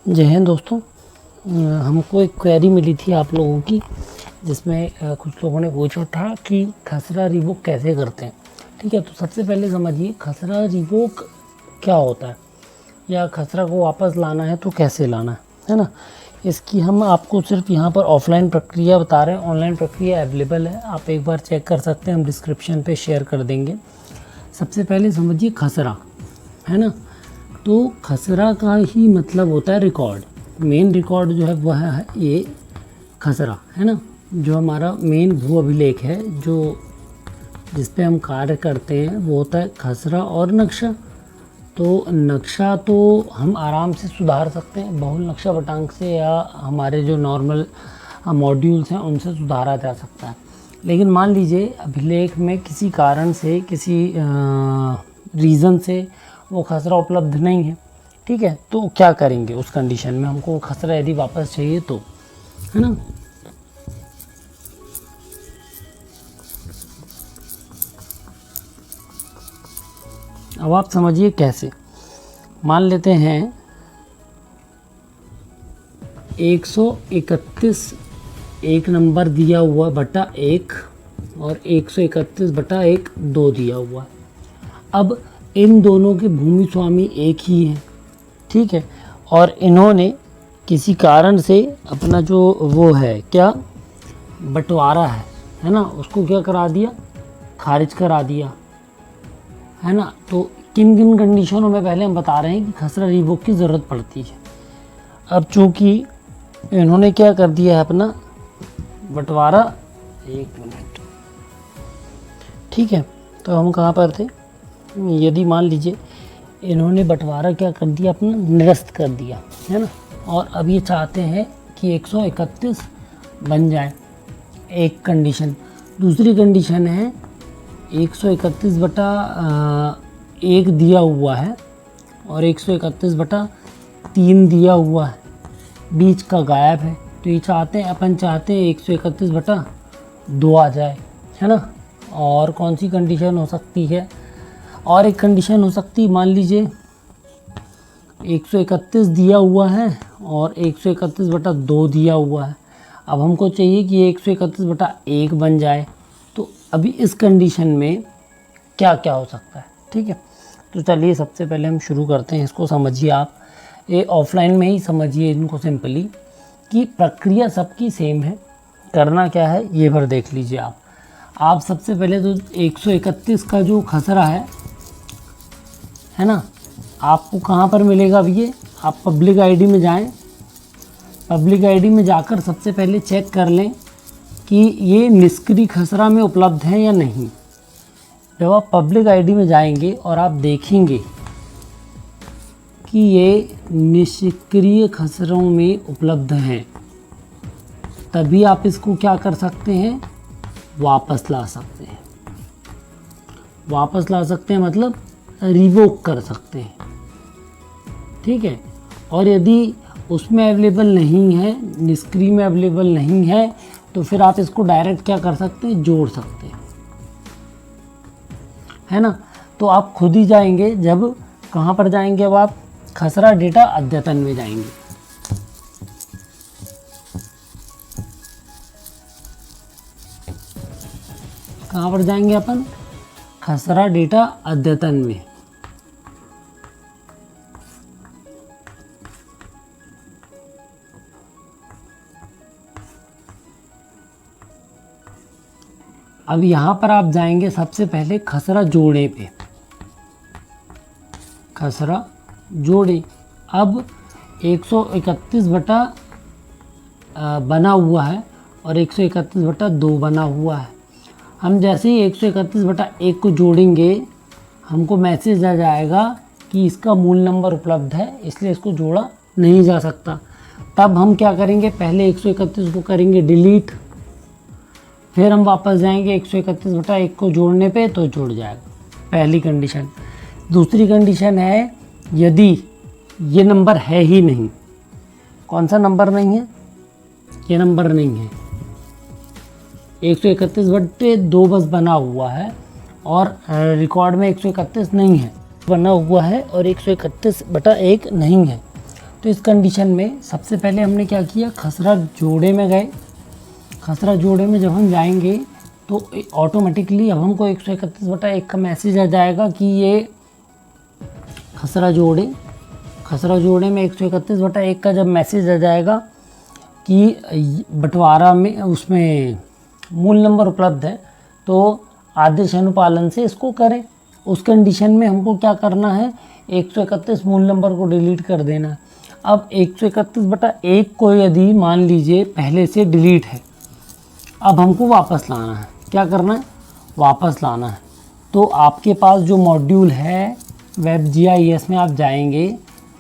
जय हिंद दोस्तों। हमको एक क्वेरी मिली थी आप लोगों की, जिसमें कुछ लोगों ने पूछा था कि खसरा रिवोक कैसे करते हैं। ठीक है, तो सबसे पहले समझिए खसरा रिवोक क्या होता है, या खसरा को वापस लाना है तो कैसे लाना है ना। इसकी हम आपको सिर्फ यहाँ पर ऑफलाइन प्रक्रिया बता रहे हैं, ऑनलाइन प्रक्रिया अवेलेबल है, आप एक बार चेक कर सकते हैं, हम डिस्क्रिप्शन पे शेयर कर देंगे। सबसे पहले समझिए खसरा है ना, तो खसरा का ही मतलब होता है रिकॉर्ड। मेन रिकॉर्ड जो है वह है ये खसरा है ना, जो हमारा मेन भू अभिलेख है, जो जिस पे हम कार्य करते हैं वो होता है खसरा और नक्शा। तो नक्शा तो हम आराम से सुधार सकते हैं बहुल नक्शा पटांक से, या हमारे जो नॉर्मल मॉड्यूल्स हैं उनसे सुधारा जा सकता है। लेकिन मान लीजिए अभिलेख में किसी कारण से, किसी रीज़न से वो खसरा उपलब्ध नहीं है, ठीक है, तो क्या करेंगे उस कंडीशन में, हमको खसरा यदि वापस चाहिए तो, है ना। अब आप समझिए कैसे। मान लेते हैं 131 एक नंबर दिया हुआ बटा 1 और 131 बटा 1 2 दिया हुआ है। अब इन दोनों के भूमि स्वामी एक ही हैं, ठीक है, और इन्होंने किसी कारण से अपना जो वो है क्या बंटवारा है ना, उसको क्या करा दिया, खारिज करा दिया, है ना। तो किन किन कंडीशनों में पहले हम बता रहे हैं कि खसरा रिवोक की ज़रूरत पड़ती है। अब चूँकि इन्होंने क्या कर दिया है अपना बंटवारा, एक मिनट, ठीक है, तो हम कहाँ पर थे, यदि मान लीजिए इन्होंने बंटवारा क्या कर दिया, अपना निरस्त कर दिया है ना, और अब ये चाहते हैं कि 131 बन जाए, एक कंडीशन। दूसरी कंडीशन है 131 बटा 1 दिया हुआ है और 131 बटा 3 दिया हुआ है, बीच का गायब है, तो ये चाहते हैं, अपन चाहते हैं 131 बटा 2 आ जाए, है ना। और कौन सी कंडीशन हो सकती है, और एक कंडीशन हो सकती, मान लीजिए 131 दिया हुआ है और 131 बटा 2 दिया हुआ है। अब हमको चाहिए कि 131 बटा 1 बन जाए, तो अभी इस कंडीशन में क्या क्या हो सकता है, ठीक है। तो चलिए सबसे पहले हम शुरू करते हैं, इसको समझिए आप, ये ऑफलाइन में ही समझिए इनको सिंपली, कि प्रक्रिया सबकी सेम है। करना क्या है ये भर देख लीजिए आप सबसे पहले तो 131 का जो खसरा है ना, आपको कहाँ पर मिलेगा। अब ये आप पब्लिक आईडी में जाएं, पब्लिक आईडी में जाकर सबसे पहले चेक कर लें कि ये निष्क्रिय खसरा में उपलब्ध है या नहीं। जब आप पब्लिक आईडी में जाएंगे और आप देखेंगे कि ये निष्क्रिय खसरों में उपलब्ध हैं, तभी आप इसको क्या कर सकते हैं, वापस ला सकते हैं। वापस ला सकते हैं मतलब रिवोक कर सकते हैं, ठीक है। और यदि उसमें अवेलेबल नहीं है, निष्क्रिय में अवेलेबल नहीं है, तो फिर आप इसको डायरेक्ट क्या कर सकते हैं, जोड़ सकते हैं, है ना। तो आप खुद ही जाएंगे, जब कहाँ पर जाएंगे, अब आप खसरा डेटा अद्यतन में जाएंगे। कहाँ पर जाएंगे अपन, खसरा डेटा अद्यतन में। अब यहाँ पर आप जाएंगे सबसे पहले खसरा जोड़े पे, खसरा जोड़े। अब 131 बटा बना हुआ है और 131 बटा 2 बना हुआ है। हम जैसे ही 131 बटा 1 को जोड़ेंगे, हमको मैसेज आ जाएगा कि इसका मूल नंबर उपलब्ध है, इसलिए इसको जोड़ा नहीं जा सकता। तब हम क्या करेंगे, पहले 131 को करेंगे डिलीट, फिर हम वापस जाएंगे 131 बटा 1 को जोड़ने पे, तो जुड़ जाएगा, पहली कंडीशन। दूसरी कंडीशन है यदि ये नंबर है ही नहीं। कौन सा नंबर नहीं है, ये नंबर नहीं है, 131 बटे 2 बस बना हुआ है और रिकॉर्ड में 131 नहीं है, बना हुआ है और 131 बटा 1 नहीं है। तो इस कंडीशन में सबसे पहले हमने क्या किया, खसरा जोड़े में गए। खसरा जोड़े में जब हम जाएंगे तो ऑटोमेटिकली अब हमको 131/1 का मैसेज आ जाएगा कि ये खसरा जोड़े में 131/1 का जब मैसेज आ जाएगा कि बंटवारा में उसमें मूल नंबर उपलब्ध है तो आदेश अनुपालन से इसको करें। उस कंडीशन में हमको क्या करना है, 131 मूल नंबर को डिलीट कर देना है। अब 131/1 को यदि मान लीजिए पहले से डिलीट है, अब हमको वापस लाना है। क्या करना है, वापस लाना है। तो आपके पास जो मॉड्यूल है WebGIS में आप जाएंगे,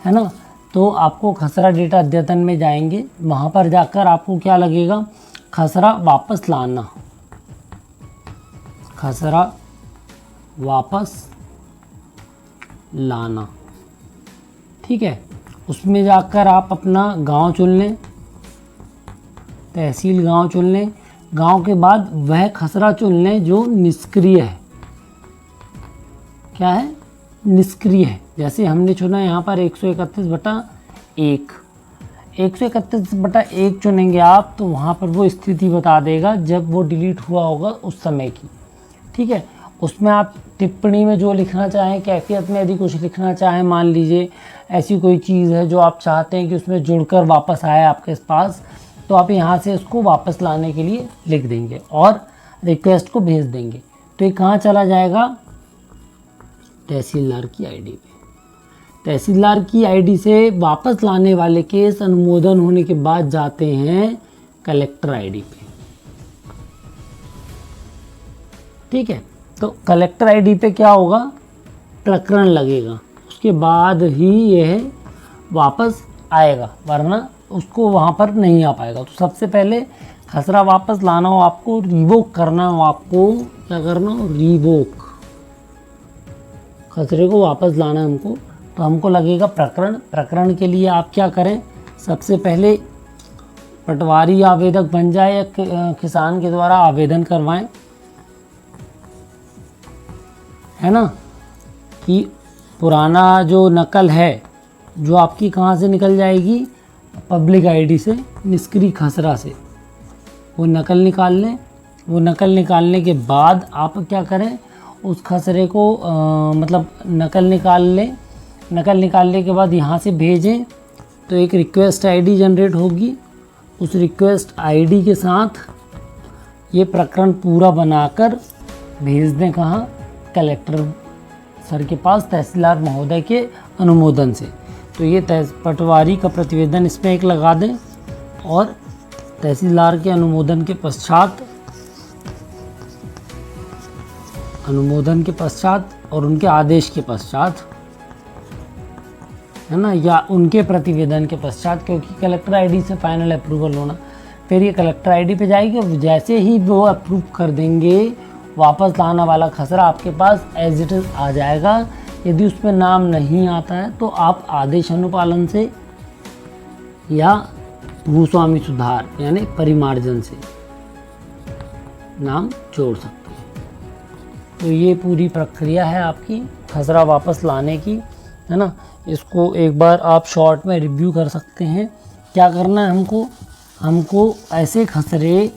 है ना, तो आपको खसरा डेटा अद्यतन में जाएंगे, वहाँ पर जाकर आपको क्या लगेगा, खसरा वापस लाना, खसरा वापस लाना, ठीक है। उसमें जाकर आप अपना गांव चुन लें, तहसील गांव चुन लें। गांव के बाद वह खसरा चुन लें जो निष्क्रिय है। क्या है, निष्क्रिय है। जैसे हमने चुना यहाँ पर 131/1, 131/1 चुनेंगे आप तो वहाँ पर वो स्थिति बता देगा जब वो डिलीट हुआ होगा उस समय की, ठीक है। उसमें आप टिप्पणी में जो लिखना चाहें, कैफियत में यदि कुछ लिखना चाहें, मान लीजिए ऐसी कोई चीज़ है जो आप चाहते हैं कि उसमें जुड़कर वापस आए आपके पास, तो आप यहाँ से उसको वापस लाने के लिए लिख देंगे और रिक्वेस्ट को भेज देंगे। तो ये कहाँ चला जाएगा, तहसीलदार की आईडी पे। तहसीलदार की आईडी से वापस लाने वाले केस अनुमोदन होने के बाद जाते हैं कलेक्टर आईडी पे, ठीक है। तो कलेक्टर आईडी पे क्या होगा, प्रकरण लगेगा, उसके बाद ही यह वापस आएगा, वरना उसको वहाँ पर नहीं आ पाएगा। तो सबसे पहले खसरा वापस लाना हो आपको, रिवोक करना हो आपको, क्या करना हो, रिवोक, खसरे को वापस लाना है हमको, तो हमको लगेगा प्रकरण। प्रकरण के लिए आप क्या करें, सबसे पहले पटवारी आवेदक बन जाए या किसान के द्वारा आवेदन करवाएं, है ना, कि पुराना जो नकल है जो आपकी कहाँ से निकल जाएगी, पब्लिक आईडी से, निष्क्रिय खसरा से, वो नकल निकाल लें। वो नकल निकालने के बाद आप क्या करें, उस खसरे को मतलब नकल निकाल लें। नकल निकालने के बाद यहाँ से भेजें तो एक रिक्वेस्ट आईडी जनरेट होगी। उस रिक्वेस्ट आईडी के साथ ये प्रकरण पूरा बनाकर भेज दें कहाँ, कलेक्टर सर के पास, तहसीलदार महोदय के अनुमोदन से। तो ये पटवारी का प्रतिवेदन इसमें एक लगा दें और तहसीलदार के अनुमोदन के पश्चात और उनके आदेश के पश्चात, है ना, या उनके प्रतिवेदन के पश्चात, क्योंकि कलेक्टर आईडी से फाइनल अप्रूवल होना, फिर ये कलेक्टर आईडी पे जाएगी और जैसे ही वो अप्रूव कर देंगे, वापस लाना वाला खसरा आपके पास एज इट इज़ आ जाएगा। यदि उसमें नाम नहीं आता है तो आप आदेश अनुपालन से या भूस्वामी सुधार यानी परिमार्जन से नाम जोड़ सकते हैं। तो ये पूरी प्रक्रिया है आपकी खसरा वापस लाने की, है ना। इसको एक बार आप शॉर्ट में रिव्यू कर सकते हैं। क्या करना है हमको ऐसे खसरे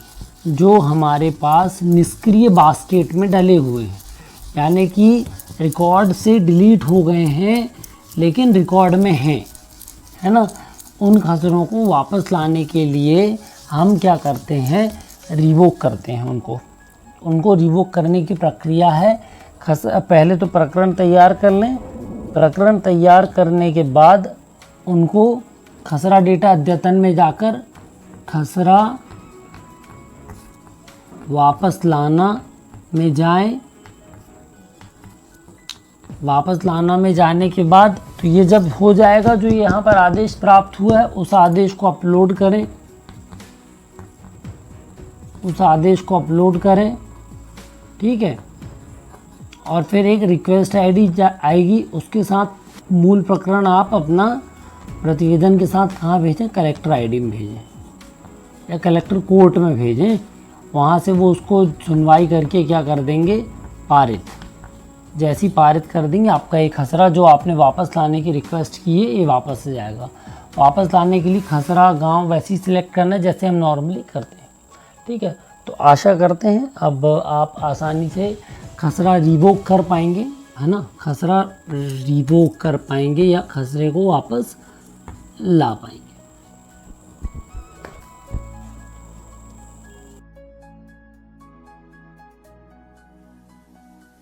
जो हमारे पास निष्क्रिय बास्केट में डले हुए हैं, यानी कि रिकॉर्ड से डिलीट हो गए हैं लेकिन रिकॉर्ड में हैं, है ना, उन खसरों को वापस लाने के लिए हम क्या करते हैं, रिवोक करते हैं उनको रिवोक करने की प्रक्रिया है। पहले तो प्रकरण तैयार कर लें। प्रकरण तैयार करने के बाद उनको खसरा डेटा अद्यतन में जाकर खसरा वापस लाना में जाएं। वापस लाना में जाने के बाद तो ये जब हो जाएगा, जो यहाँ पर आदेश प्राप्त हुआ है उस आदेश को अपलोड करें, ठीक है। और फिर एक रिक्वेस्ट आईडी आएगी, उसके साथ मूल प्रकरण आप अपना प्रतिवेदन के साथ कहाँ भेजें, कलेक्टर आईडी में भेजें या कलेक्टर कोर्ट में भेजें। वहाँ से वो उसको सुनवाई करके क्या कर देंगे, पारित। जैसी पारित कर देंगे, आपका एक खसरा जो आपने वापस लाने की रिक्वेस्ट की है ये वापस आ जाएगा। वापस लाने के लिए खसरा गांव वैसे ही सिलेक्ट करना है जैसे हम नॉर्मली करते हैं। ठीक है, तो आशा करते हैं अब आप आसानी से खसरा रिवोक कर पाएंगे, है ना, खसरा रिवोक कर पाएंगे या खसरे को वापस ला पाएंगे।